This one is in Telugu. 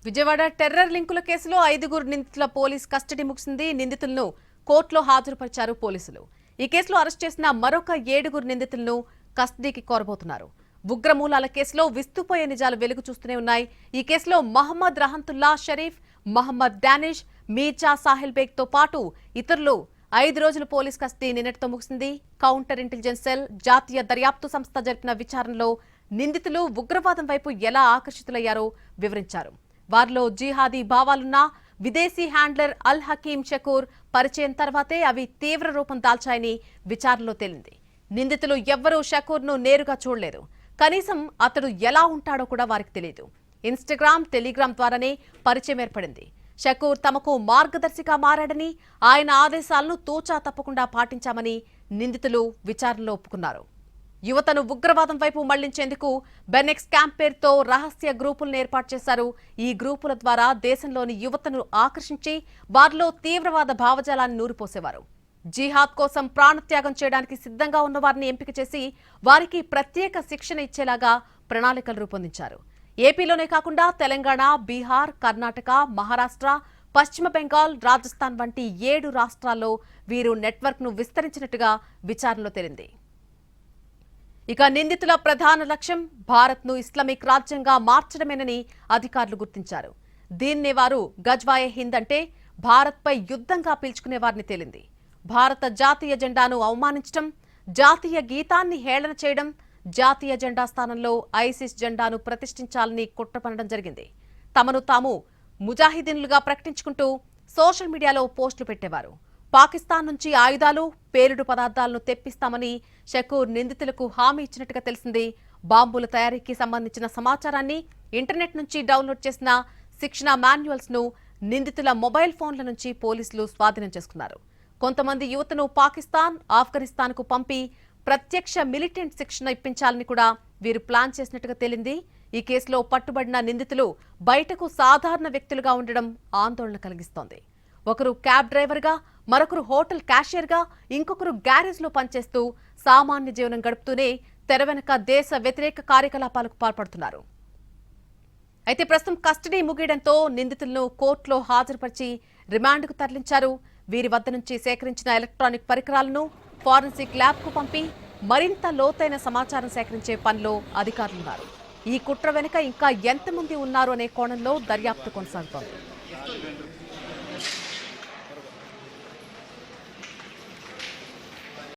విజయవాడ టెర్రర్ లింకుల కేసులో 5 నిందితుల పోలీస్ కస్టడీ ముగిసింది. నిందితులను కోర్టులో హాజరుపరిచారు పోలీసులు. ఈ కేసులో అరెస్ట్ చేసిన మరొక 7 నిందితులను కస్టడీకి కోరబోతున్నారు. ఉగ్రమూలాల కేసులో విస్తుపోయే నిజాలు వెలుగు చూస్తూనే ఉన్నాయి. ఈ కేసులో మహమ్మద్ రహంతుల్లా షరీఫ్, మహమ్మద్ డానిష్, మీర్జా సాహిల్ బేగ్ తో పాటు ఇతరులు 5 రోజుల పోలీస్ కస్టడీ నిన్నటితో ముగిసింది. కౌంటర్ ఇంటెలిజెన్స్ సెల్, జాతీయ దర్యాప్తు సంస్థ జరిపిన విచారణలో నిందితులు ఉగ్రవాదం వైపు ఎలా ఆకర్షితులయ్యారో వివరించారు. వారిలో జిహాదీ భావాలున్న విదేశీ హ్యాండ్లర్ అల్ హకీం షకూర్ పరిచయం తర్వాతే అవి తీవ్ర రూపం దాల్చాయని విచారణలో తేలింది. నిందితులు ఎవ్వరూ షకూర్ను నేరుగా చూడలేదు. కనీసం అతడు ఎలా ఉంటాడో కూడా వారికి తెలియదు. ఇన్స్టాగ్రామ్, టెలిగ్రామ్ ద్వారానే పరిచయం ఏర్పడింది. షకూర్ తమకు మార్గదర్శిగా మారాడని, ఆయన ఆదేశాలను తూచా తప్పకుండా పాటించామని నిందితులు విచారణలో ఒప్పుకున్నారు. యువతను ఉగ్రవాదం వైపు మళ్లించేందుకు బెనెక్స్ క్యాంప్ పేరుతో రహస్య గ్రూపులను ఏర్పాటు చేశారు. ఈ గ్రూపుల ద్వారా దేశంలోని యువతను ఆకర్షించి వారిలో తీవ్రవాద భావజాలాన్ని నూరిపోసేవారు. జిహాద్ కోసం ప్రాణత్యాగం చేయడానికి సిద్ధంగా ఉన్న వారిని ఎంపిక చేసి వారికి ప్రత్యేక శిక్షణ ఇచ్చేలాగా ప్రణాళికలు రూపొందించారు. ఏపీలోనే కాకుండా తెలంగాణ, బీహార్, కర్ణాటక, మహారాష్ట్ర, పశ్చిమ బెంగాల్, రాజస్థాన్ వంటి 7 రాష్ట్రాల్లో వీరు నెట్వర్క్ ను విస్తరించినట్టుగా విచారణలో తేలింది. ఇక నిందితుల ప్రధాన లక్ష్యం భారత్ ను ఇస్లామిక్ రాజ్యంగా మార్చడమేనని అధికారులు గుర్తించారు. దీన్నే వారు గజ్వాయే హింద్ అంటే భారత్ పై యుద్ధంగా పిలుచుకునే వారిని తేలింది. భారత జాతీయ జెండాను అవమానించడం, జాతీయ గీతాన్ని హేళన చేయడం, జాతీయ జెండా స్థానంలో ఐసిస్ జెండాను ప్రతిష్ఠించాలని కుట్రపనడం జరిగింది. తమను తాము ముజాహిదీన్లుగా ప్రకటించుకుంటూ సోషల్ మీడియాలో పోస్టులు పెట్టేవారు. పాకిస్తాన్ నుంచి ఆయుధాలు, పేలుడు పదార్థాలను తెప్పిస్తామని షకూర్ నిందితులకు హామీ ఇచ్చినట్టుగా తెలిసింది. బాంబుల తయారీకి సంబంధించిన సమాచారాన్ని ఇంటర్నెట్ నుంచి డౌన్లోడ్ చేసిన శిక్షణ మాన్యువల్స్ ను నిందితుల మొబైల్ ఫోన్ల నుంచి పోలీసులు స్వాధీనం చేసుకున్నారు. కొంతమంది యువతను పాకిస్తాన్, ఆఫ్ఘనిస్తాన్ కు పంపి ప్రత్యక్ష మిలిటెంట్ శిక్షణ ఇప్పించాలని కూడా వీరు ప్లాన్ చేసినట్టుగా తేలింది. ఈ కేసులో పట్టుబడిన నిందితులు బయటకు సాధారణ వ్యక్తులుగా ఉండడం ఆందోళన కలిగిస్తోంది. ఒకరు క్యాబ్ డ్రైవర్గా, మరొకరు హోటల్ క్యాషియర్గా, ఇంకొకరు గ్యారేజ్ లో పనిచేస్తూ సామాన్య జీవనం గడుపుతూనే తెర వెనుక దేశ వ్యతిరేక కార్యకలాపాలకు పాల్పడుతున్నారు. అయితే ప్రస్తుతం కస్టడీ ముగియడంతో నిందితులను కోర్టులో హాజరుపరిచి రిమాండ్కు తరలించారు. వీరి వద్ద నుంచి సేకరించిన ఎలక్ట్రానిక్ పరికరాలను ఫారెన్సిక్ ల్యాబ్ కు పంపి మరింత లోతైన సమాచారం సేకరించే పనిలో అధికారులున్నారు. ఈ కుట్ర వెనుక ఇంకా ఎంతమంది ఉన్నారు అనే కోణంలో దర్యాప్తు కొనసాగుతోంది.